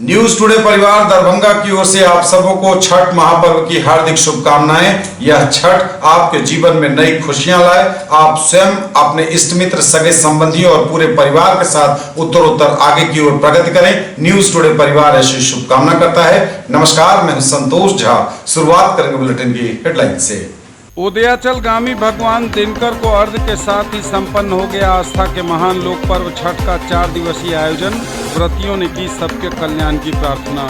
News today परिवार दरभंगा की ओर से आप सबों को छठ महापर्व की हार्दिक शुभकामनाएं। यह छठ आपके जीवन में नई खुशियां लाए। आप स्वयं अपने इष्ट मित्र, सगे संबंधियों और पूरे परिवार के साथ उत्तरोत्तर आगे की ओर प्रगति करें। न्यूज टुडे परिवार ऐसी शुभकामना करता है। नमस्कार, मैं संतोष झा। शुरुआत करेंगे बुलेटिन की हेडलाइन से। उदयाचल गामी भगवान दिनकर को अर्घ के साथ ही संपन्न हो गया आस्था के महान लोक पर्व छठ का 4 दिवसीय आयोजन। व्रतियों ने की सबके कल्याण की प्रार्थना।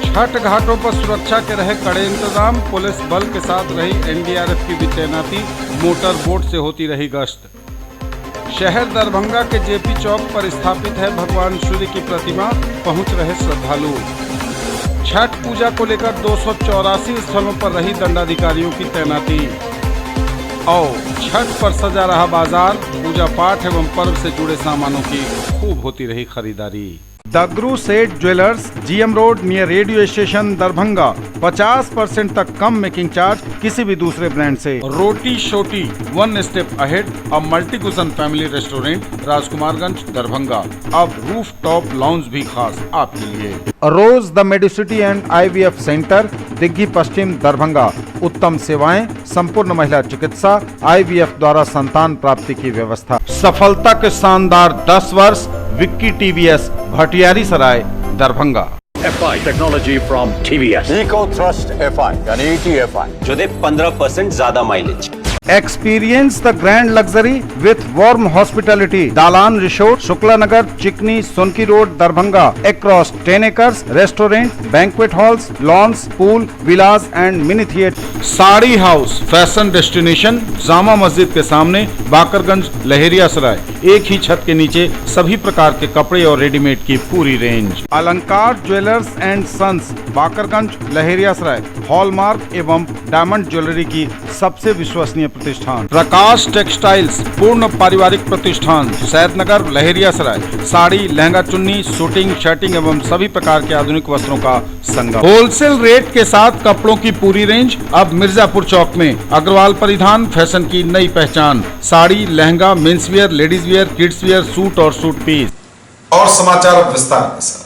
छठ घाटों पर सुरक्षा के रहे कड़े इंतजाम। पुलिस बल के साथ रही एनडीआरएफ की भी तैनाती। मोटर बोट से होती रही गश्त। शहर दरभंगा के जेपी चौक पर स्थापित है भगवान सूर्य की प्रतिमा। पहुंच रहे श्रद्धालु। छठ पूजा को लेकर 284 स्थलों पर रही दंडाधिकारियों की तैनाती। और छठ पर सजा रहा बाजार। पूजा पाठ एवं पर्व से जुड़े सामानों की खूब होती रही खरीदारी। द गुरु सेठ jewellers, GM road near radio station Darbhanga. 50% तक कम मेकिंग चार्ज किसी भी दूसरे ब्रांड से। रोटी शोटी, वन स्टेप अहेड, अब multi cuisine family restaurant, Rajkumarganj Darbhanga. अब रूफ टॉप लाउंज भी खास आपके लिए। Rose the medicity and IVF centre, Digghi Pashchim Darbhanga. उत्तम सेवाएं, संपूर्ण महिला चिकित्सा, IVF द्वारा संतान प्राप्ति की व्यवस्था। सफलता के शानदार 10 वर्ष। Vicky TVS, Bhatiyari Sarai Darbhanga. FI technology from TVS। Eco thrust FI यानी ETFI जो दे 15% ज्यादा mileage. Experience the grand luxury with warm hospitality. Dalan Resort, Shukla Nagar, Chikni, Sonki Road, Darbhanga. Across 10 acres, restaurant, banquet halls, lawns, pool, villas and mini theatre. Sari house, fashion destination, Jama Masjid के सामने, बाकरगंज, लहेरिया सराय। एक ही छत के नीचे सभी प्रकार के कपड़े और रेडीमेड की पूरी range. Alankar jewellers and sons, Bakarganj, Laheriya Sarai. Hallmark एवं डायमंड ज्वेलरी की सबसे विश्वसनीय प्रतिष्ठान। प्रकाश टेक्सटाइल्स, पूर्ण पारिवारिक प्रतिष्ठान, सैदनगर, लहेरिया सराय। साड़ी, लहंगा, चुन्नी, शूटिंग, शर्टिंग एवं सभी प्रकार के आधुनिक वस्त्रों का संगम। होलसेल रेट के साथ कपड़ों की पूरी रेंज अब मिर्जापुर चौक में। अग्रवाल परिधान, फैशन की नई पहचान। Sari, lehenga, men's wear, ladies wear, kids wear, suit और सूट पीस। और समाचार विस्तार के साथ।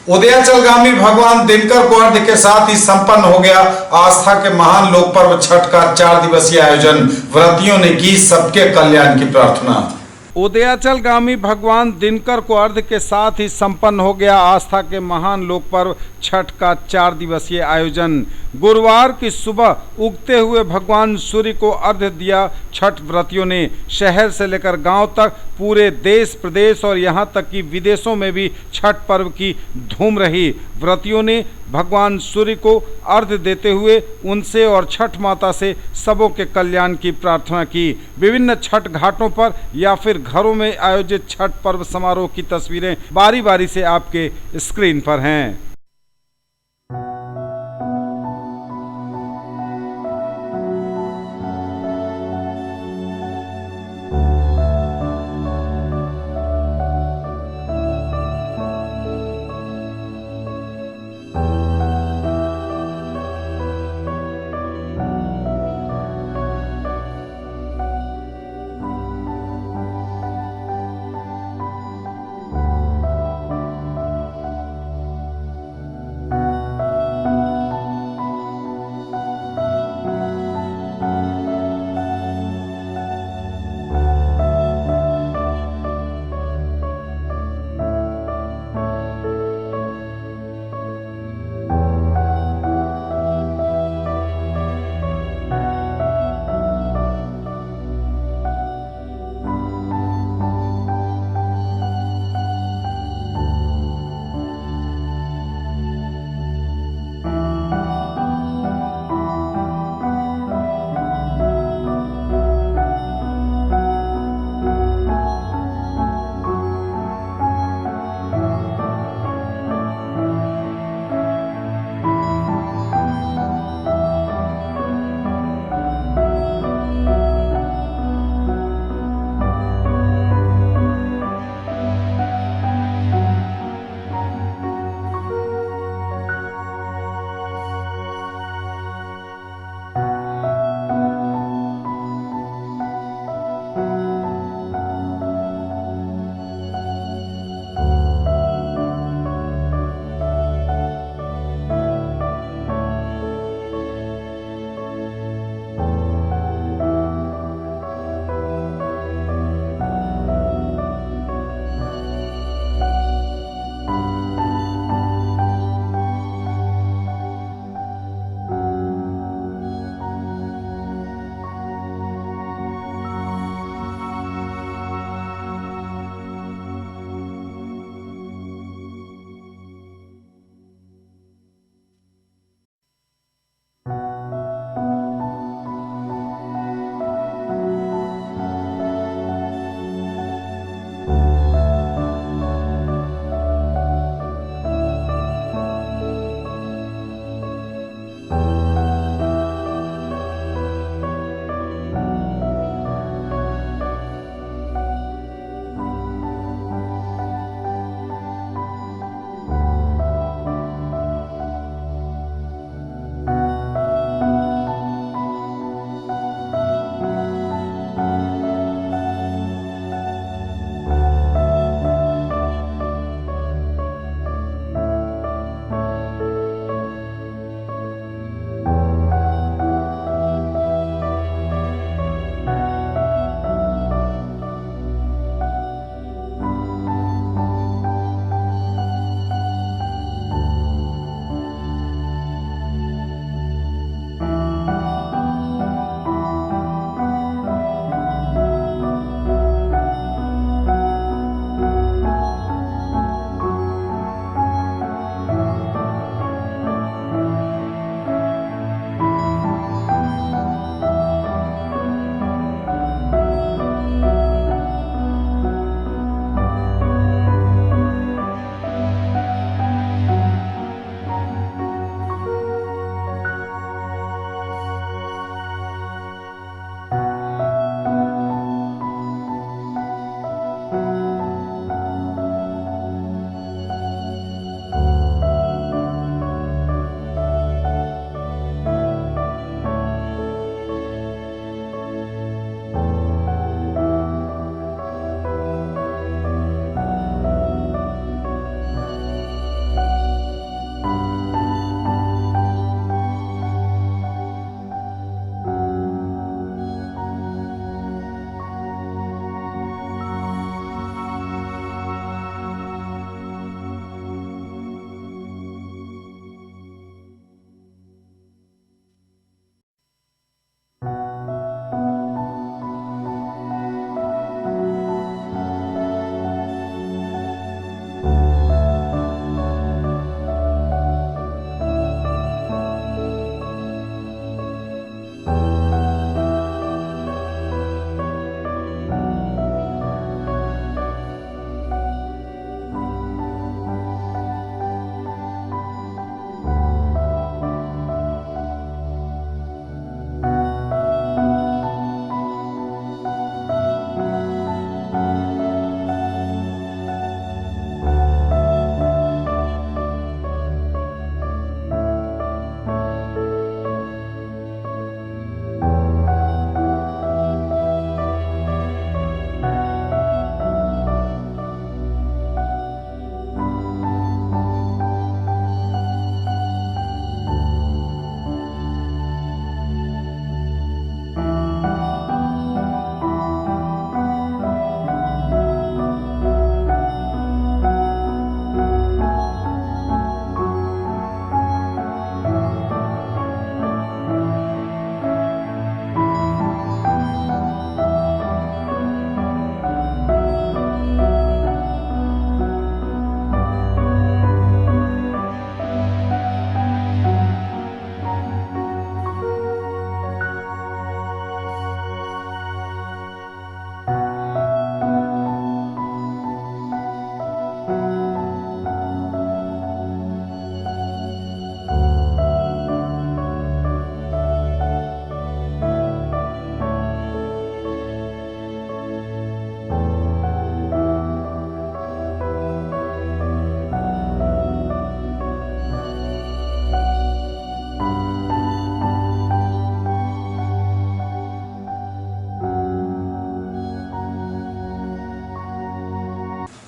उदयाचलगामी भगवान दिनकर को अर्घ के साथ ही संपन्न हो गया आस्था के महान लोक पर्व छठ का 4 दिवसीय आयोजन। व्रतियों ने की सबके कल्याण की प्रार्थना। उदयाचलगामी भगवान दिनकर को अर्घ के साथ ही संपन्न हो गया आस्था के महान लोक पर्व छठ का 4 दिवसीय आयोजन। गुरुवार की सुबह उगते हुए भगवान सूर्य को अर्घ्य दिया छठ व्रतियों ने। शहर से लेकर गांव तक पूरे देश प्रदेश और यहां तक कि विदेशों में भी छठ पर्व की धूम रही। व्रतियों ने भगवान सूर्य को अर्घ्य देते हुए उनसे और छठ माता से सबों के कल्याण की प्रार्थना की। विभिन्न छठ घाटों पर या फिर घरों में आयोजित छठ पर्व समारोह की तस्वीरें बारी बारी से आपके स्क्रीन पर हैं।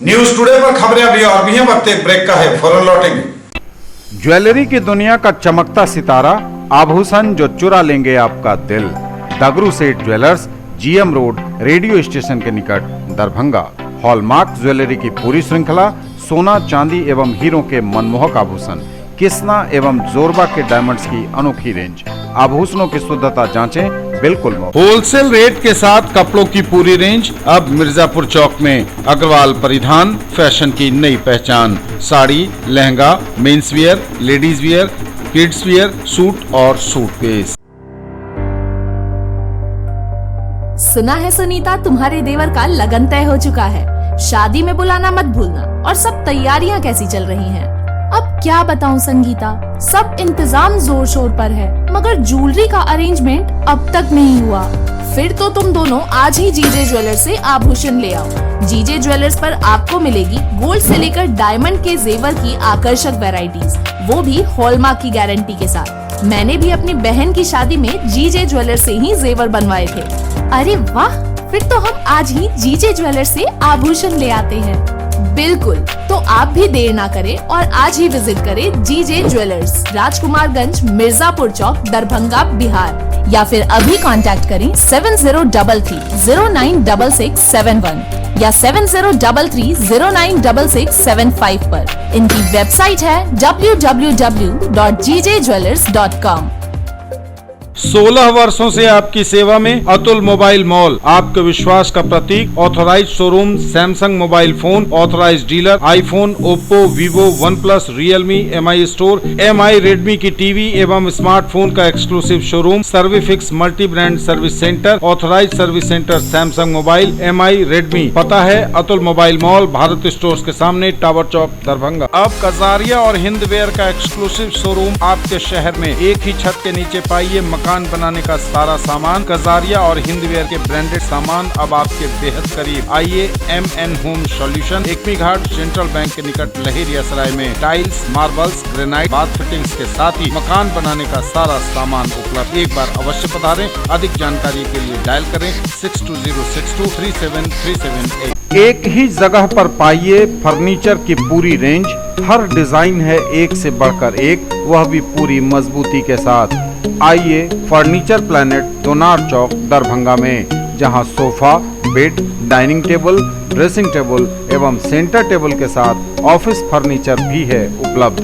न्यूज टुडे पर खबरें अभी और भी हैं, वक्त एक ब्रेक का है, फौरन लौटेंगे। ज्वेलरी की दुनिया का चमकता सितारा, आभूषण जो चुरा लेंगे आपका दिल। दगरू सेठ jewellers, GM road, radio station के निकट, दरभंगा। हॉलमार्क ज्वेलरी की पूरी श्रृंखला, सोना चांदी एवं हीरों के मनमोहक आभूषण, किस्ना एवं जोरबा के डायमंड्स की अनोखी रेंज। आभूषणों की शुद्धता जांचें, बिल्कुल मुफ्त। होलसेल रेट के साथ कपड़ों की पूरी रेंज अब मिर्जापुर चौक में। अग्रवाल परिधान, फैशन की नई पहचान। Sari, lehenga, men's wear, ladies wear, kids wear, suit और सूटकेस। सुना है सुनीता, तुम्हारे देवर का लगन तय हो चुका है। शादी में बुलाना मत भूलना। और सब तैयारियां कैसी चल रही हैं? अब क्या बताऊं संगीता, सब इंतजाम जोर शोर पर है, मगर ज्वेलरी का अरेंजमेंट अब तक नहीं हुआ। फिर तो तुम दोनों आज ही जीजे ज्वेलर्स से आभूषण ले आओ। जीजे ज्वेलर्स पर आपको मिलेगी गोल्ड से लेकर डायमंड के जेवर की आकर्षक वैरायटीज, वो भी हॉलमार्क की गारंटी के साथ। मैंने भी अपनी बहन की शादी में जीजे ज्वेलर्स से ही जेवर बनवाए थे। अरे वाह, फिर तो हम आज ही जीजे ज्वेलर्स से आभूषण ले आते हैं। बिल्कुल, तो आप भी देर ना करें और आज ही विजिट करें जीजे ज्वेलर्स, राजकुमारगंज, मिर्जापुर चौक, दरभंगा, बिहार। या फिर अभी कांटेक्ट करें 7033096671 या 7033096675 पर। इनकी वेबसाइट है www.jjjewelers.com। 16 वर्षों से आपकी सेवा में अतुल मोबाइल मॉल, आपके विश्वास का प्रतीक। Authorise showroom Samsung mobile phone, authorise dealer iPhone, Oppo, Vivo, OnePlus, Realme, Mi store, Mi, Redmi की टीवी एवं स्मार्टफोन का exclusive showroom, Servifix multi brand service centre, authorise service centre Samsung mobile, Mi, Redmi. पता है Atul mobile mall, Bharat stores के सामने, tower चौक, दरभंगा। अब कजारिया और हिंदवेयर का एक्सक्लूसिव शोरूम आपके शहर में। एक ही छत के नीचे पाइए मकान बनाने का सारा सामान। कजारिया और हिंदवेयर के ब्रांडेड सामान अब आपके बेहद करीब। आइए एमएन होम सॉल्यूशन, एकमी घाट, सेंट्रल बैंक के निकट, लहेरिया सराय में। Tiles, marbles, granite, bath fittings के साथ ही मकान बनाने का सारा सामान उपलब्ध। एक बार अवश्य पधारें। अधिक जानकारी के लिए डायल करें 6206237378। एक ही जगह पर पाइए फर्नीचर की पूरी रेंज। हर डिजाइन है एक से बढ़कर एक, वह भी पूरी मजबूती के साथ। आइए फर्नीचर प्लैनेट, दोनार चौक, दरभंगा में, जहां sofa, bed, dining table, dressing table एवं सेंटर टेबल के साथ ऑफिस फर्नीचर भी है उपलब्ध।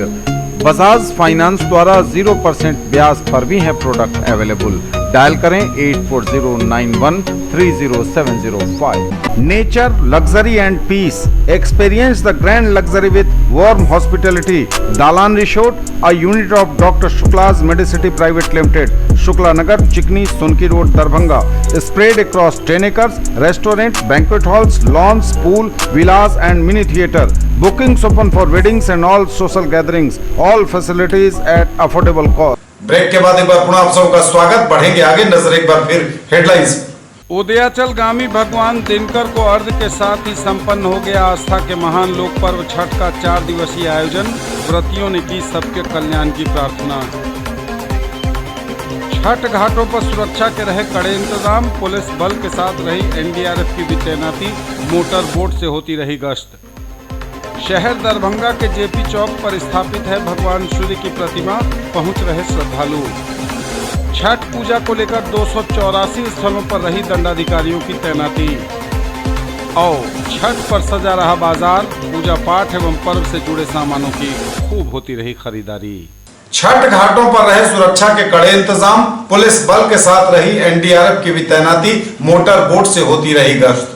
बजाज फाइनेंस द्वारा 0% ब्याज पर भी है प्रोडक्ट अवेलेबल। डायल करें 8409130705। Nature, luxury and peace, experience the grand luxury with warm hospitality. Dalan resort, a unit of doctor Shukla's medicity private limited, Shukla Nagar, Chikni, Sonki road, Darbhanga. Spread across 10 acres, restaurant, banquet halls, lawns, pool, villas and mini theatre. Bookings open for weddings and all social gatherings. All facilities at affordable cost. Break के बाद एक बार पुनः आप सबका स्वागत। बढ़ेंगे आगे, नजर एक बार फिर हेडलाइंस। उदयाचल गामी भगवान दिनकर को अर्घ के साथ ही संपन्न हो गया आस्था के महान लोक पर्व छठ का 4 दिवसीय आयोजन। व्रतियों ने की सबके कल्याण की प्रार्थना। छठ घाटों पर सुरक्षा के रहे कड़े इंतजाम, पुलिस बल के साथ रही एनडीआरएफ की भी तैनाती, मोटर बोट से होती रही गश्त। शहर दरभंगा के जेपी चौक पर स्थापित है भगवान सूर्य की प्रतिमा, पहुंच रहे श्रद्धालु। छठ पूजा को लेकर 284 स्थलों पर रही दंडाधिकारियों की तैनाती। और छठ पर सजा रहा बाजार, पूजा पाठ एवं पर्व से जुड़े सामानों की खूब होती रही खरीदारी। छठ घाटों पर रहे सुरक्षा के कड़े इंतजाम, पुलिस बल के साथ रही एनडीआरएफ की भी तैनाती, मोटर बोट से होती रही गश्त।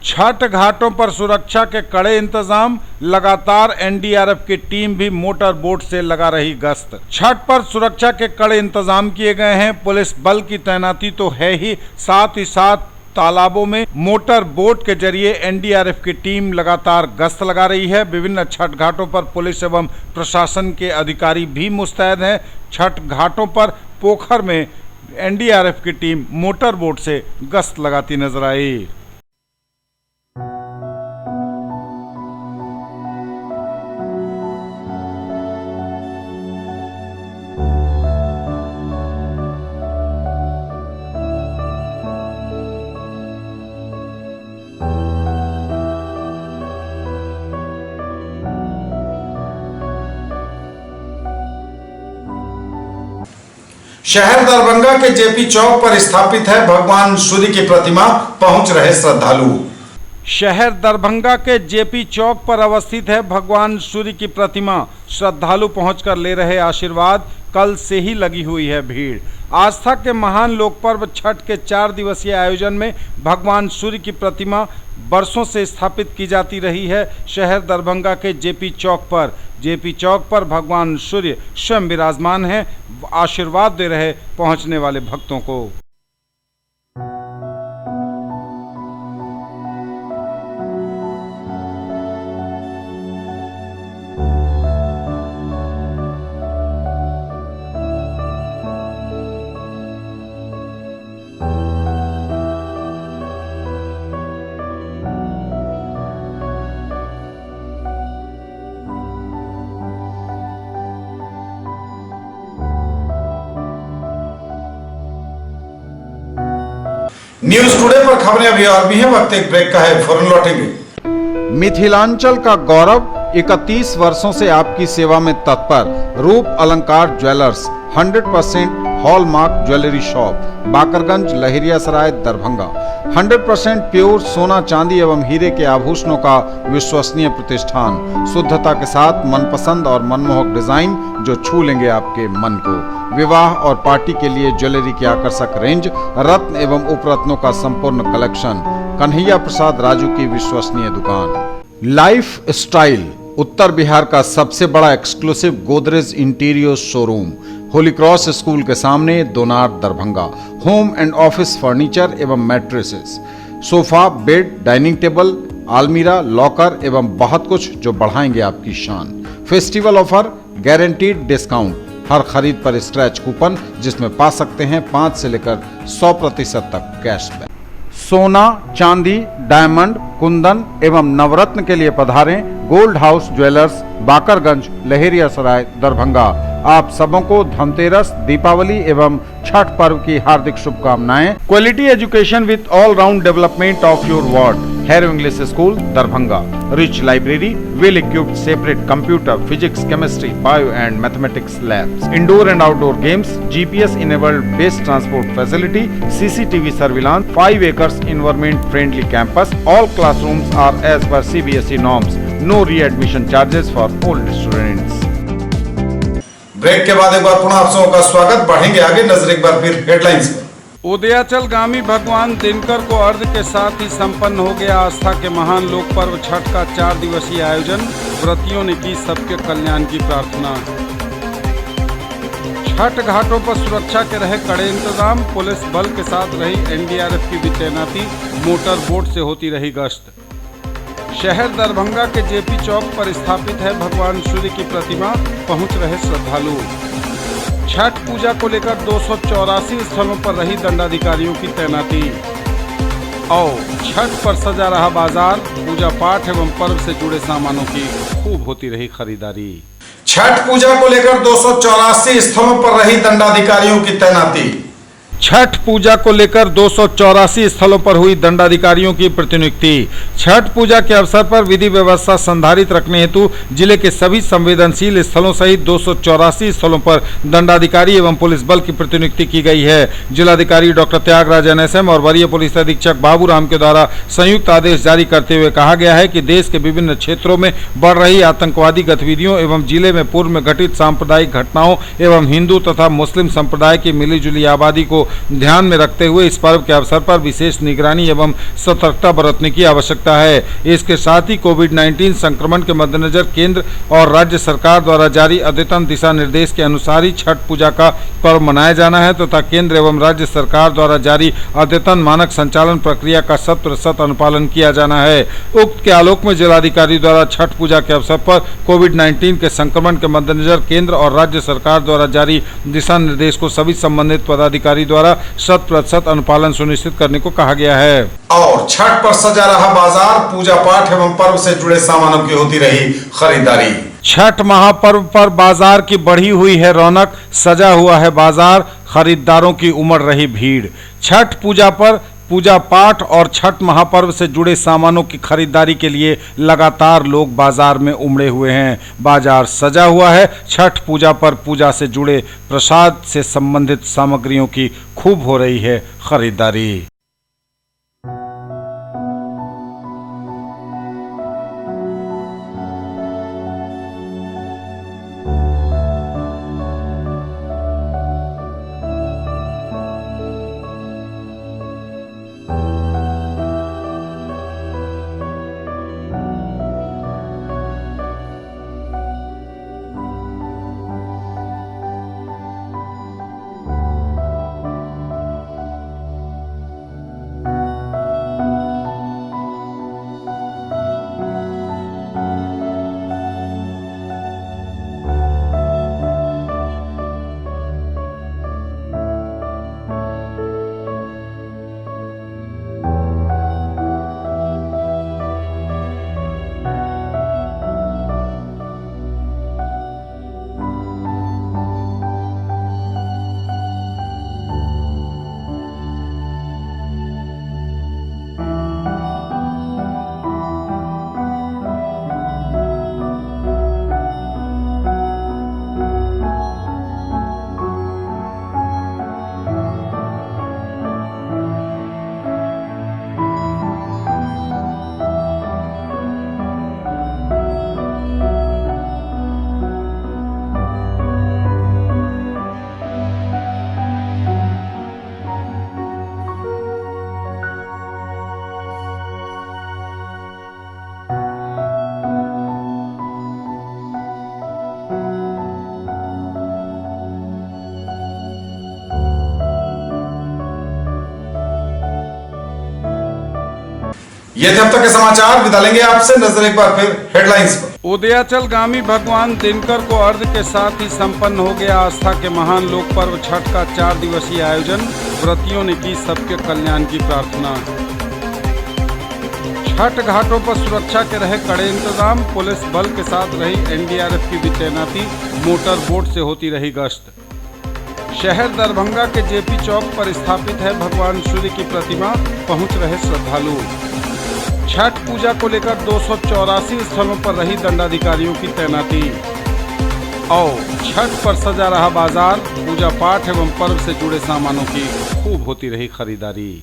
छठ घाटों पर सुरक्षा के कड़े इंतजाम, लगातार एनडीआरएफ की टीम भी मोटर बोट से लगा रही गश्त। छठ पर सुरक्षा के कड़े इंतजाम किए गए हैं, पुलिस बल की तैनाती तो है ही, साथ ही साथ तालाबों में मोटर बोट के जरिए एनडीआरएफ की टीम लगातार गश्त लगा रही है। विभिन्न छठ घाटों पर पुलिस एवं प्रशासन के अधिकारी भी मुस्तैद हैं। छठ घाटों पर पोखर में एनडीआरएफ की टीम मोटर बोट से गश्त लगाती नजर आई। शहर दरभंगा के जेपी चौक पर स्थापित है भगवान सूर्य की प्रतिमा, पहुंच रहे श्रद्धालु। शहर दरभंगा के जेपी चौक पर अवस्थित है भगवान सूर्य की प्रतिमा, श्रद्धालु पहुंचकर ले रहे आशीर्वाद। कल से ही लगी हुई है भीड़। आस्था के महान लोक पर्व छठ के 4 दिवसीय आयोजन में भगवान सूर्य की प्रतिमा वर्षों से स्थापित की जाती रही है। शहर दरभंगा के जेपी चौक पर भगवान सूर्य स्वयं विराजमान हैं, आशीर्वाद दे रहे पहुंचने वाले भक्तों को। न्यूज टुडे पर खबरें अभी और भी हैं, वक्त एक ब्रेक का है, फौरन लौटेंगे। मिथिलांचल का गौरव 31 वर्षों से आपकी सेवा में तत्पर रूप अलंकार jewellers 100% hallmark jewellery shop, Bakarganj, Laheriasarai, Darbhanga. 100% pure सोना, चांदी एवं हीरे के आभूषणों का विश्वसनीय प्रतिष्ठान, शुद्धता के साथ मनपसंद और मनमोहक डिजाइन जो छू लेंगे आपके मन को। विवाह और पार्टी के लिए ज्वेलरी की आकर्षक रेंज, रत्न एवं उपरत्नों का संपूर्ण कलेक्शन। कन्हैया प्रसाद राजू की विश्वसनीय दुकान। लाइफ स्टाइल उत्तर बिहार का सबसे बड़ा exclusive Godrej interior showroom, holy cross school के सामने, Donar, Darbhanga. Home and office furniture एवं mattresses, sofa, bed, dining table, आलमीरा, लॉकर एवं बहुत कुछ जो बढ़ाएंगे आपकी शान। फेस्टिवल ऑफर, गारंटीड डिस्काउंट, हर खरीद पर स्क्रैच कूपन जिसमें पा सकते हैं 5 से लेकर 100% तक कैशबैक। सोना, चांदी, डायमंड, कुंदन एवं नवरत्न के लिए पधारें gold house jewellers, Bakarganj, Laheriasarai, Darbhanga. आप सबों को धनतेरस, दीपावली एवं छठ पर्व की हार्दिक शुभकामनाएं। Quality education with all round development of your ward, harrow English school, Darbhanga. Rich library, well equipped separate computer, physics, chemistry, bio and mathematics labs, indoor and outdoor games, GPS enabled based transport facility, CCTV surveillance, 5 acres environment friendly campus. All classrooms are as per CBSE norms. No re-admission charges for all students. Break के बाद एक बार पुनः आप सबों का स्वागत। बढ़ेंगे आगे, नजर एक बार फिर हेडलाइंस पर। उदयाचल गामी भगवान दिनकर को अर्घ्य के साथ ही संपन्न हो गया आस्था के महान लोक पर्व छठ का 4 दिवसीय आयोजन। व्रतियों ने की सबके कल्याण की प्रार्थना। छठ घाटों पर सुरक्षा के रहे कड़े इंतजाम, पुलिस बल के साथ रही एनडीआरएफ की भी तैनाती, मोटर बोट से होती रही गश्त। शहर दरभंगा के जेपी चौक पर स्थापित है भगवान सूर्य की प्रतिमा, पहुंच रहे श्रद्धालु। छठ पूजा को लेकर 284 स्थलों पर रही दंडाधिकारियों की तैनाती। और छठ पर सजा रहा बाजार, पूजा पाठ एवं पर्व से जुड़े सामानों की खूब होती रही खरीदारी। छठ पूजा को लेकर 284 स्थलों पर रही दंडाधिकारियों की तैनाती। छठ पूजा को लेकर 284 स्थलों पर हुई दंडाधिकारियों की प्रतिनियुक्ति। छठ पूजा के अवसर पर विधि व्यवस्था संधारित रखने हेतु जिले के सभी संवेदनशील स्थलों सहित 284 स्थलों पर दंडाधिकारी एवं पुलिस बल की प्रतिनियुक्ति की गई है। जिलाधिकारी डॉक्टर त्यागराज NSM और वरीय पुलिस अधीक्षक बाबूराम के द्वारा संयुक्त आदेश जारी करते हुए कहा गया है कि देश के विभिन्न क्षेत्रों में बढ़ रही आतंकवादी गतिविधियों एवं जिले में पूर्व में घटित सांप्रदायिक घटनाओं एवं हिंदू तथा मुस्लिम संप्रदाय की मिलीजुली आबादी को ध्यान में रखते हुए इस पर्व के अवसर पर विशेष निगरानी एवं सतर्कता बरतने की आवश्यकता है। इसके साथ ही कोविड-19 संक्रमण के मद्देनजर केंद्र और राज्य सरकार द्वारा जारी अद्यतन दिशा निर्देश के अनुसार ही छठ पूजा का पर्व मनाया जाना है तथा केंद्र एवं राज्य सरकार द्वारा जारी अद्यतन मानक संचालन प्रक्रिया का 100% अनुपालन किया जाना है। उक्त के आलोक में जिलाधिकारी द्वारा छठ पूजा के अवसर पर कोविड-19 के संक्रमण के मद्देनजर केंद्र और राज्य सरकार द्वारा जारी दिशा निर्देश को सभी संबंधित पदाधिकारी द्वारा 100% अनुपालन सुनिश्चित करने को कहा गया है। और छठ पर सजा रहा बाजार, पूजा पाठ एवं पर्व से जुड़े सामानों की होती रही खरीदारी। छठ महापर्व पर बाजार की बढ़ी हुई है रौनक, सजा हुआ है बाजार, खरीदारों की उमड़ रही भीड़। छठ पूजा पर पूजा पाठ और छठ महापर्व से जुड़े सामानों की खरीदारी के लिए लगातार लोग बाजार में उमड़े हुए हैं। बाजार सजा हुआ है। छठ पूजा पर पूजा से जुड़े प्रसाद से संबंधित सामग्रियों की खूब हो रही है खरीदारी। ये थे अब तक के समाचार। विदा लेंगे आपसे। नजर एक बार फिर हेडलाइंस पर। उदयाचलगामी भगवान दिनकर को अर्घ्य के साथ ही संपन्न हो गया आस्था के महान लोक पर्व छठ का 4 दिवसीय आयोजन। व्रतियों ने की सबके कल्याण की प्रार्थना। छठ घाटों पर सुरक्षा के रहे कड़े इंतजाम। पुलिस बल के साथ रही एनडीआरएफ की भी तैनाती। मोटर बोट से होती रही गश्त। शहर दरभंगा के जेपी चौक पर स्थापित है भगवान सूर्य की प्रतिमा। पहुंच रहे श्रद्धालु। छठ पूजा को लेकर 284 स्थलों पर रही दंडाधिकारियों की तैनाती। और छठ पर सजा रहा बाजार। पूजा पाठ एवं पर्व से जुड़े सामानों की खूब होती रही खरीदारी।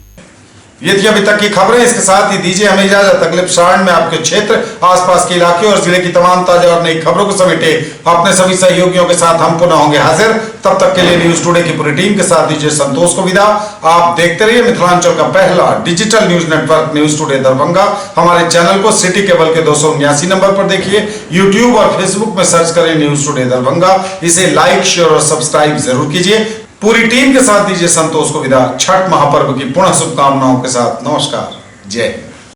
ये थी अभी तक की खबरें। इसके साथ ही दीजिए हमें इजाजत। अगले प्रसारण में आपके क्षेत्र, आसपास के इलाके और जिले की तमाम ताजा और नई खबरों को समेटे अपने सभी सहयोगियों के साथ हम पुनः होंगे हाजिर। तब तक के लिए न्यूज टुडे की पूरी टीम के साथ दीजिए संतोष को विदा। आप देखते रहिए मिथिलांचल का पहला digital news network news today Darbhanga. हमारे चैनल को सिटी केबल के 279 नंबर पर देखिए। यूट्यूब और फेसबुक में सर्च करें न्यूज टुडे दरभंगा। इसे लाइक, शेयर और सब्सक्राइब जरूर कीजिए। पूरी टीम के साथ दीजिए संतोष को विदा। छठ महापर्व की पुनः शुभकामनाओं के साथ नमस्कार। जय।